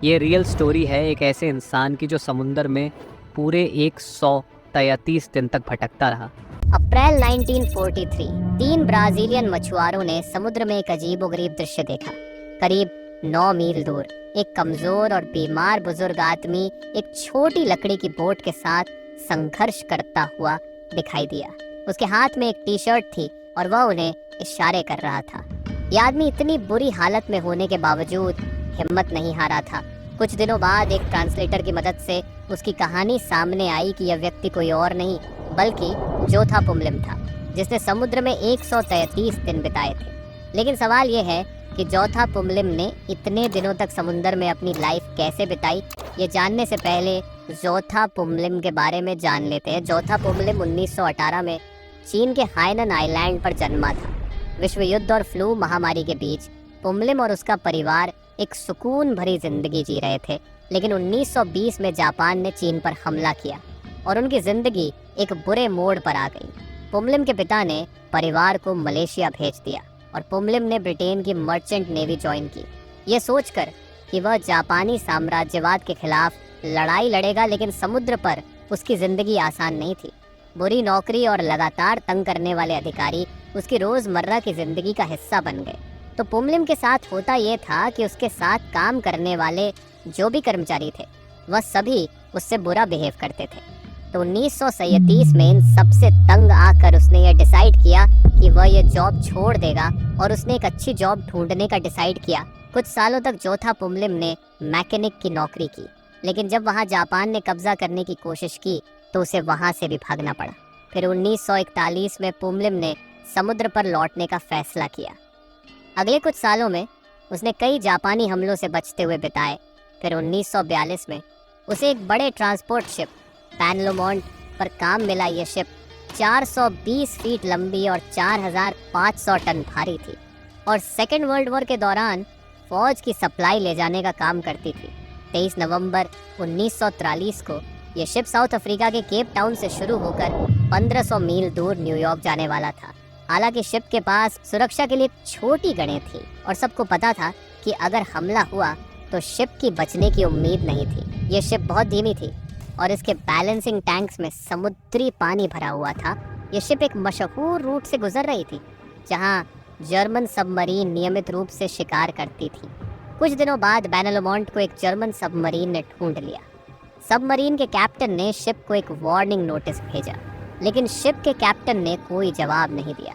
ये real story है एक ऐसे इंसान की जो समुंदर में पूरे 133 दिन तक भटकता रहा। अप्रैल 1943 तीन ब्राजीलियन मछुआरों ने समुद्र में एक अजीबोगरीब दृश्य देखा। करीब 9 मील दूर एक कमजोर और बीमार बुजुर्ग आदमी एक छोटी लकड़ी की बोट के साथ संघर्ष करता हुआ दिखाई दिया। उसके हाथ में एक टी शर्ट थी और वह उन्हें इशारे कर रहा था। यह आदमी इतनी बुरी हालत में होने के बावजूद हिम्मत नहीं हारा था। कुछ दिनों बाद एक ट्रांसलेटर की मदद से उसकी कहानी सामने आई कि यह व्यक्ति कोई और नहीं बल्कि जोथा पुमलिम था, जिसने समुद्र में 133 दिन बिताए थे। लेकिन सवाल यह है कि जोथा पुमलिम ने इतने दिनों तक समुद्र में अपनी लाइफ कैसे बिताई। ये जानने से पहले जोथा पुमलिम के बारे में जान लेते हैं। जोथा पुमलिम 1918 में चीन के हाइनन आइलैंड पर जन्मा था। विश्व युद्ध और फ्लू महामारी के बीच पुमलिम और उसका परिवार एक सुकून भरी जिंदगी जी रहे थे। लेकिन 1920 में जापान ने चीन पर हमला किया और उनकी जिंदगी एक बुरे मोड़ पर आ गई। पुमलिम के पिता ने परिवार को मलेशिया भेज दिया और पुमलिम ने ब्रिटेन की मर्चेंट नेवी ज्वाइन की, ये सोचकर कि वह जापानी साम्राज्यवाद के खिलाफ लड़ाई लड़ेगा। लेकिन समुद्र पर उसकी जिंदगी आसान नहीं थी। बुरी नौकरी और लगातार तंग करने वाले अधिकारी उसकी रोजमर्रा की जिंदगी का हिस्सा बन गए। तो पुमलिम के साथ होता यह था कि उसके साथ काम करने वाले जो भी कर्मचारी थे वह सभी उससे बुरा बिहेव करते थे। तो 1937 में इन सबसे तंग आकर उसने ये डिसाइड किया कि वह ये जॉब छोड़ देगा और उसने एक अच्छी जॉब ढूंढने का डिसाइड किया। कुछ सालों तक जोथा पुमलिम ने मैकेनिक की नौकरी की, लेकिन जब वहां जापान ने कब्जा करने की कोशिश की तो उसे वहां से भी भागना पड़ा। फिर 1941 में पुमलिम ने समुद्र पर लौटने का फैसला किया। अगले कुछ सालों में उसने कई जापानी हमलों से बचते हुए बिताए। फिर 1942 में उसे एक बड़े ट्रांसपोर्ट शिप पैनलोमोंट पर काम मिला। यह शिप 420 फीट लंबी और 4500 टन भारी थी और सेकेंड वर्ल्ड वॉर के दौरान फौज की सप्लाई ले जाने का काम करती थी। 23 नवंबर 1943 को यह शिप साउथ अफ्रीका के केप टाउन से शुरू होकर 1500 मील दूर न्यूयॉर्क जाने वाला था। हालांकि शिप के पास सुरक्षा के लिए एक छोटी गड़े थी और सबको पता था कि अगर हमला हुआ तो शिप की बचने की उम्मीद नहीं थी। यह शिप बहुत धीमी थी और इसके बैलेंसिंग टैंक्स में समुद्री पानी भरा हुआ था। यह शिप एक मशहूर रूट से गुजर रही थी जहां जर्मन सबमरीन नियमित रूप से शिकार करती थी। कुछ दिनों बाद बैनलोमोंट को एक जर्मन सबमरीन ने ढूंढ लिया। सबमरीन के कैप्टन ने शिप को एक वार्निंग नोटिस भेजा, लेकिन शिप के कैप्टन ने कोई जवाब नहीं दिया।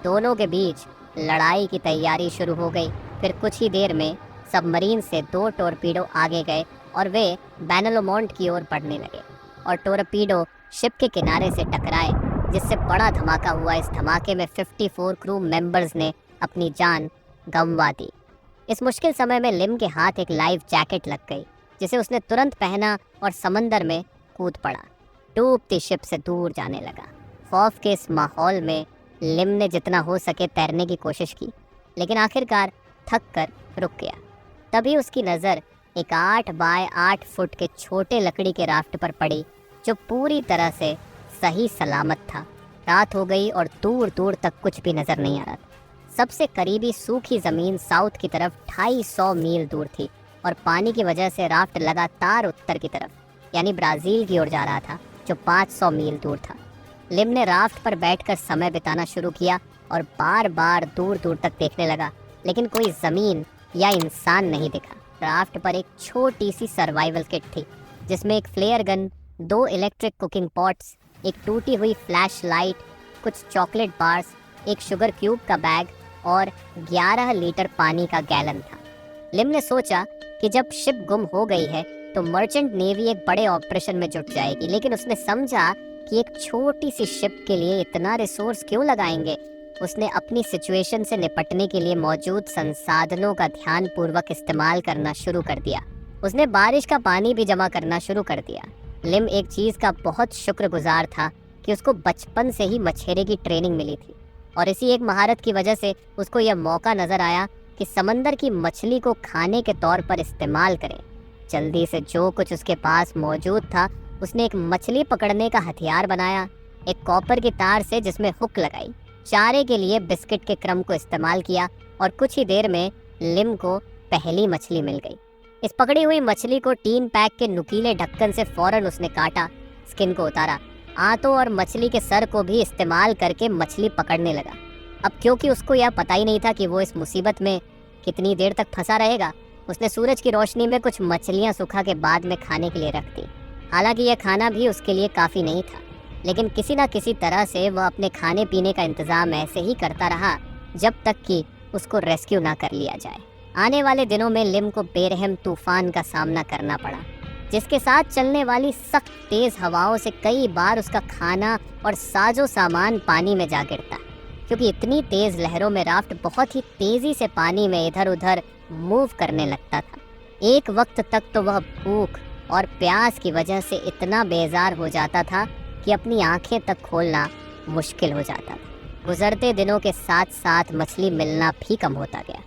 दोनों के बीच लड़ाई की तैयारी शुरू हो गई। फिर कुछ ही देर में सबमरीन से 2 टोरपीडो आगे गए और वे बैनलोमोंट की ओर बढ़ने लगे और टोरपीडो शिप के किनारे से टकराए, जिससे बड़ा धमाका हुआ। इस धमाके में 54 क्रू मेंबर्स ने अपनी जान गंवा दी। इस मुश्किल समय में लिम के हाथ एक लाइफ जैकेट लग गई, जिसे उसने तुरंत पहना और समंदर में कूद पड़ा। डूबती शिप से दूर जाने लगा। खौफ के इस माहौल में लिम ने जितना हो सके तैरने की कोशिश की, लेकिन आखिरकार थक कर रुक गया। तभी उसकी नज़र एक 8 बाय 8 फुट के छोटे लकड़ी के राफ्ट पर पड़ी, जो पूरी तरह से सही सलामत था। रात हो गई और दूर दूर तक कुछ भी नज़र नहीं आ रहा था। सबसे करीबी सूखी ज़मीन साउथ की तरफ 250 मील दूर थी और पानी की वजह से राफ्ट लगातार उत्तर की तरफ यानी ब्राज़ील की ओर जा रहा था, जो 500 मील दूर था। लिम ने राफ्ट पर बैठकर समय बिताना शुरू किया और बार बार दूर दूर तक देखने लगा, लेकिन कोई ज़मीन या इंसान नहीं दिखा। राफ्ट पर एक छोटी सी सर्वाइवल किट थी, जिसमें एक flare gun, 2 electric cooking pots, एक टूटी हुई फ्लैश लाइट, कुछ चॉकलेट बार्स, एक शुगर क्यूब का बैग और 11 लीटर पानी का गैलन था। लिम ने सोचा कि जब शिप गुम हो गई है तो मर्चेंट नेवी एक बड़े ऑपरेशन में जुट जाएगी, लेकिन उसने समझा कि एक छोटी सी शिप के लिए इतना रिसोर्स क्यों लगाएंगे। उसने अपनी सिचुएशन से निपटने के लिए मौजूद संसाधनों का ध्यानपूर्वक इस्तेमाल करना शुरू कर दिया। उसने बारिश का पानी भी जमा करना शुरू कर दिया। लिम एक चीज़ का बहुत शुक्रगुजार था कि उसको बचपन से ही मछेरे की ट्रेनिंग मिली थी और इसी एक महारत की वजह से उसको यह मौका नज़र आया कि समंदर की मछली को खाने के तौर पर इस्तेमाल करें। जल्दी से जो कुछ उसके पास मौजूद था उसने एक मछली पकड़ने का हथियार बनाया, एक कॉपर की तार से जिसमें हुक लगाई, चारे के लिए बिस्किट के क्रम को इस्तेमाल किया और कुछ ही देर में लिम को पहली मछली मिल गई। इस पकड़ी हुई मछली को टीन पैक के नुकीले ढक्कन से फौरन उसने काटा, स्किन को उतारा, आंतों और मछली के सर को भी इस्तेमाल करके मछली पकड़ने लगा। अब क्योंकि उसको यह पता ही नहीं था कि वो इस मुसीबत में कितनी देर तक फंसा रहेगा, उसने सूरज की रोशनी में कुछ मछलियां सुखा के बाद में खाने के लिए रख दी। हालांकि यह खाना भी उसके लिए काफ़ी नहीं था, लेकिन किसी न किसी तरह से वह अपने खाने पीने का इंतज़ाम ऐसे ही करता रहा जब तक कि उसको रेस्क्यू ना कर लिया जाए। आने वाले दिनों में लिम को बेरहम तूफान का सामना करना पड़ा, जिसके साथ चलने वाली सख्त तेज़ हवाओं से कई बार उसका खाना और साजो सामान पानी में जा गिरता, क्योंकि इतनी तेज़ लहरों में राफ्ट बहुत ही तेज़ी से पानी में इधर उधर मूव करने लगता था। एक वक्त तक तो वह भूख और प्यास की वजह से इतना बेजार हो जाता था कि अपनी आंखें तक खोलना मुश्किल हो जाता था। गुजरते दिनों के साथ साथ मछली मिलना भी कम होता गया,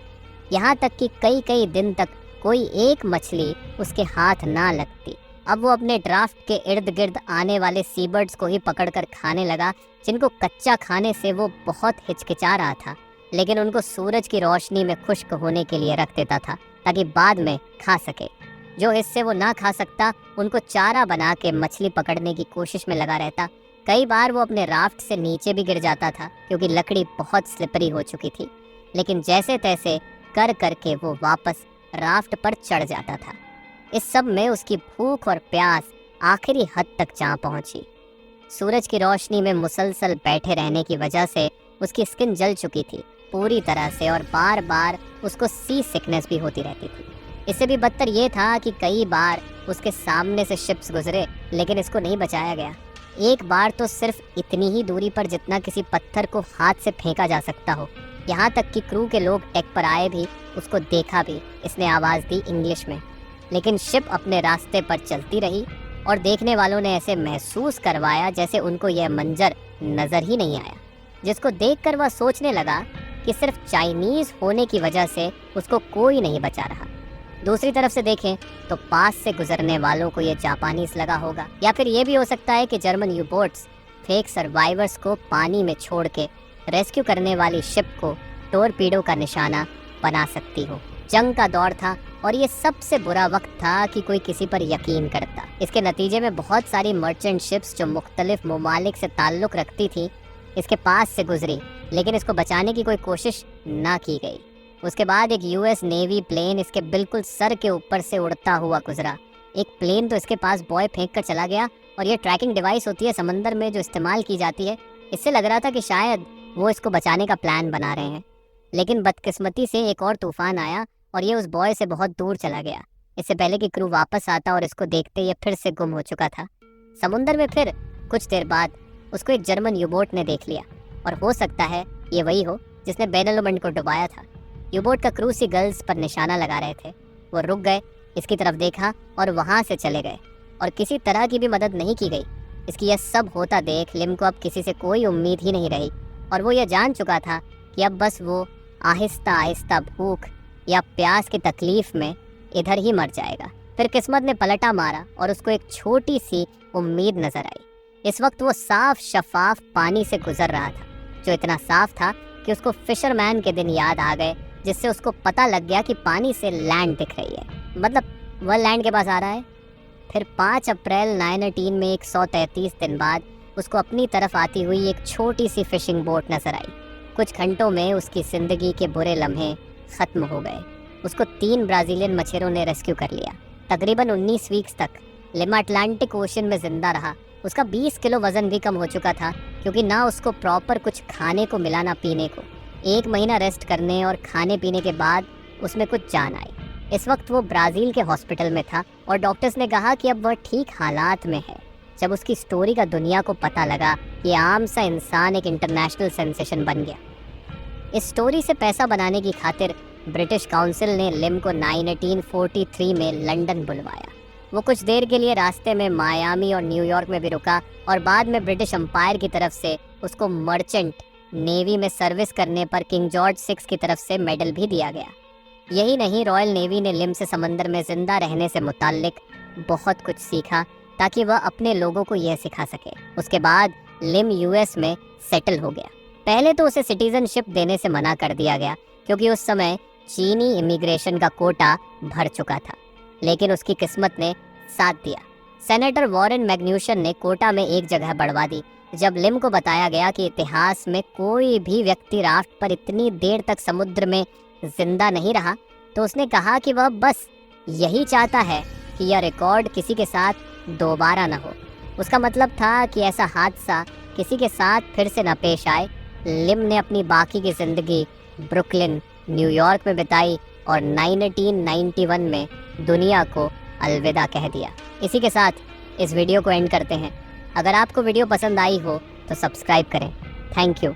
यहाँ तक कि कई कई दिन तक कोई एक मछली उसके हाथ ना लगती। अब वो अपने ड्राफ्ट के इर्द गिर्द आने वाले सीबर्ड्स को ही पकड़कर खाने लगा, जिनको कच्चा खाने से वो बहुत हिचकिचा रहा था, लेकिन उनको सूरज की रोशनी में खुश्क होने के लिए रख देता था ताकि बाद में खा सके। जो हिस्से वो ना खा सकता उनको चारा बना के मछली पकड़ने की कोशिश में लगा रहता। कई बार वो अपने राफ्ट से नीचे भी गिर जाता था क्योंकि लकड़ी बहुत स्लिपरी हो चुकी थी, लेकिन जैसे तैसे कर करके वो वापस राफ्ट पर चढ़ जाता था। इस सब में उसकी भूख और प्यास आखिरी हद तक जा पहुंची। सूरज की रोशनी में मुसलसल बैठे रहने की वजह से उसकी स्किन जल चुकी थी पूरी तरह से, और बार बार उसको सी सिकनेस भी होती रहती थी। इससे भी बदतर ये था कि कई बार उसके सामने से शिप्स गुजरे, लेकिन इसको नहीं बचाया गया। एक बार तो सिर्फ इतनी ही दूरी पर जितना किसी पत्थर को हाथ से फेंका जा सकता हो। यहाँ तक कि क्रू के लोग डेक पर आए भी, उसको देखा भी। इसने आवाज़ दी इंग्लिश में, लेकिन शिप अपने रास्ते पर चलती रही और देखने वालों ने ऐसे महसूस करवाया जैसे उनको यह मंजर नज़र ही नहीं आया, जिसको देखकर वह सोचने लगा कि सिर्फ चाइनीज़ होने की वजह से उसको कोई नहीं बचा रहा। दूसरी तरफ से देखें तो पास से गुजरने वालों को ये जापानीज लगा होगा, या फिर ये भी हो सकता है कि German you boats fake survivors को पानी में छोड़ के रेस्क्यू करने वाली शिप को टोरपीडो का निशाना बना सकती हो। जंग का दौर था और ये सबसे बुरा वक्त था कि कोई किसी पर यकीन करता। इसके नतीजे में बहुत सारी मर्चेंट शिप्स जो मुख्तलिफ ममालिक से ताल्लुक़ रखती थी इसके पास से गुजरी, लेकिन इसको बचाने की कोई कोशिश ना की गई। उसके बाद एक यूएस नेवी प्लेन इसके बिल्कुल सर के ऊपर से उड़ता हुआ गुजरा। एक प्लेन तो इसके पास बॉय फेंक कर चला गया, और ये ट्रैकिंग डिवाइस होती है समंदर में जो इस्तेमाल की जाती है। इससे लग रहा था कि शायद वो इसको बचाने का प्लान बना रहे हैं, लेकिन बदकिस्मती से एक और तूफान आया और ये उस बॉय से बहुत दूर चला गया। इससे पहले कि क्रू वापस आता और इसको देखते ये फिर से गुम हो चुका था समुंदर में। फिर कुछ देर बाद उसको एक जर्मन यूबोट ने देख लिया, और हो सकता है ये वही हो जिसने बेनलुमंड को डुबाया था। यूबोट का क्रू सी गर्ल्स पर निशाना लगा रहे थे। वो रुक गए, इसकी तरफ देखा और वहाँ से चले गए, और किसी तरह की भी मदद नहीं की गई। इसकी यह सब होता देख लिम को अब किसी से कोई उम्मीद ही नहीं रही, और वो यह जान चुका था कि अब बस वो आहिस्ता आहिस्ता भूख या प्यास की तकलीफ में इधर ही मर जाएगा। फिर किस्मत ने पलटा मारा और उसको एक छोटी सी उम्मीद नजर आई। इस वक्त वो साफ शफाफ पानी से गुजर रहा था, जो इतना साफ था कि उसको फिशरमैन के दिन याद आ गए, जिससे उसको पता लग गया कि पानी से लैंड दिख रही है, मतलब वह लैंड के पास आ रहा है। फिर 5 अप्रैल 1918 में 133 दिन बाद उसको अपनी तरफ आती हुई एक छोटी सी फिशिंग बोट नजर आई। कुछ घंटों में उसकी ज़िंदगी के बुरे लम्हे ख़त्म हो गए। उसको 3 ब्राज़ीलियन मछेरों ने रेस्क्यू कर लिया। तकरीबन 19 वीक्स तक लिम अटलांटिक ओशन में ज़िंदा रहा। उसका 20 किलो वज़न भी कम हो चुका था, क्योंकि ना उसको प्रॉपर कुछ खाने को मिला ना पीने को। 1 महीना रेस्ट करने और खाने पीने के बाद उसमें कुछ जान आई। इस वक्त वो ब्राज़ील के हॉस्पिटल में था, और डॉक्टर्स ने कहा कि अब वह ठीक हालात में है। जब उसकी स्टोरी का दुनिया को पता लगा, ये आम सा इंसान एक इंटरनेशनल सेंसेशन बन गया। इस स्टोरी से पैसा बनाने की खातिर ब्रिटिश काउंसिल ने लिम को 1943 में लंदन बुलवाया। वो कुछ देर के लिए रास्ते में मायामी और न्यूयॉर्क में भी रुका, और बाद में ब्रिटिश एम्पायर की तरफ से उसको मर्चेंट नेवी में सर्विस करने पर किंग जॉर्ज 6 की तरफ से मेडल भी दिया गया। यही नहीं, रॉयल नेवी ने लिम से समंदर में ज़िंदा रहने से मुताल्लिक बहुत कुछ सीखा, ताकि वह अपने लोगों को यह सिखा सके। उसके बाद लिम यूएस में सेटल हो गया। पहले तो उसे सिटीजनशिप देने से मना कर दिया गया, क्योंकि उस समय चीनी इमिग्रेशन का कोटा भर चुका था। लेकिन उसकी किस्मत ने साथ दिया। सेनेटर वॉरेन मैग्न्यूशन ने कोटा में एक जगह बढ़वा दी। जब लिम को बताया गया कि इतिहास में कोई भी व्यक्ति राफ्ट पर इतनी देर तक समुद्र में जिंदा नहीं रहा, तो उसने कहा कि वह बस यही चाहता है कि यह रिकॉर्ड किसी के साथ दोबारा न हो। उसका मतलब था कि ऐसा हादसा किसी के साथ फिर से न पेश आए। लिम ने अपनी बाकी की जिंदगी ब्रुकलिन, न्यूयॉर्क में बिताई और 1991 में दुनिया को अलविदा कह दिया। इसी के साथ इस वीडियो को एंड करते हैं। अगर आपको वीडियो पसंद आई हो तो सब्सक्राइब करें। Thank you.